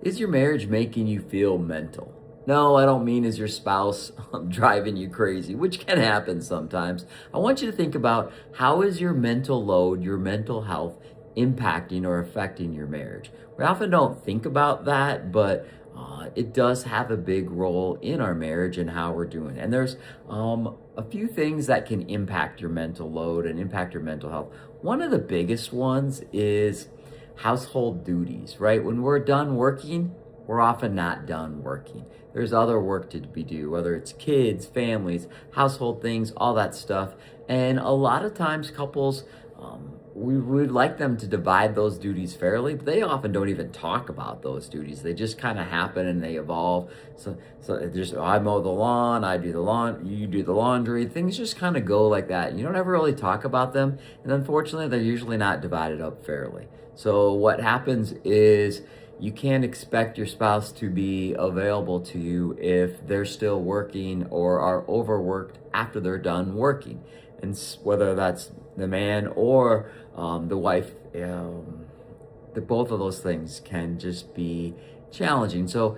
Is your marriage making you feel mental? No, I don't mean is your spouse driving you crazy, which can happen sometimes. I want you to think about how is your mental load, your mental health impacting or affecting your marriage. We often don't think about that, but it does have a big role in our marriage and how we're doing. And there's a few things that can impact your mental load and impact your mental health. One of the biggest ones is household duties, right? When we're done working, we're often not done working. There's other work to be due, whether it's kids, families, household things, all that stuff. And a lot of times, couples, we would like them to divide those duties fairly, but they often don't even talk about those duties. They just kind of happen and they evolve. So it just I mow the lawn, I do the lawn, you do the laundry. Things just kind of go like that. You don't ever really talk about them, and unfortunately, they're usually not divided up fairly. So what happens is you can't expect your spouse to be available to you if they're still working or are overworked after they're done working. And whether that's the man or the wife, both of those things can just be challenging. So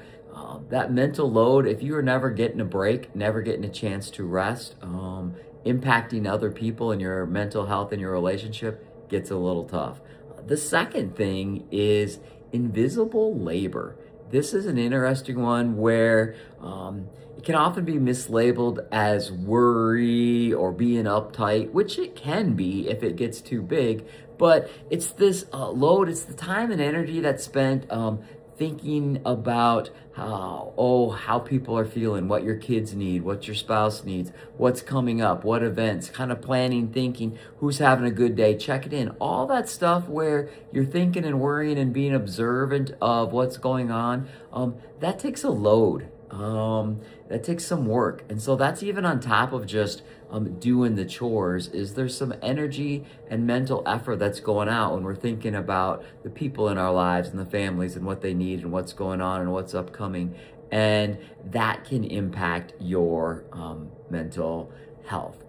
that mental load, if you are never getting a break, never getting a chance to rest, impacting other people and your mental health and your relationship gets a little tough. The second thing is invisible labor. This is an interesting one where it can often be mislabeled as worry or being uptight, which it can be if it gets too big. But it's this load, it's the time and energy that's spent thinking about how people are feeling, what your kids need, what your spouse needs, what's coming up, what events, kind of planning, thinking, who's having a good day, checking in, all that stuff where you're thinking and worrying and being observant of what's going on. That takes a load. That takes some work. And so that's even on top of just doing the chores. Is there some energy and mental effort that's going out when we're thinking about the people in our lives and the families and what they need and what's going on and what's upcoming. And that can impact your mental health.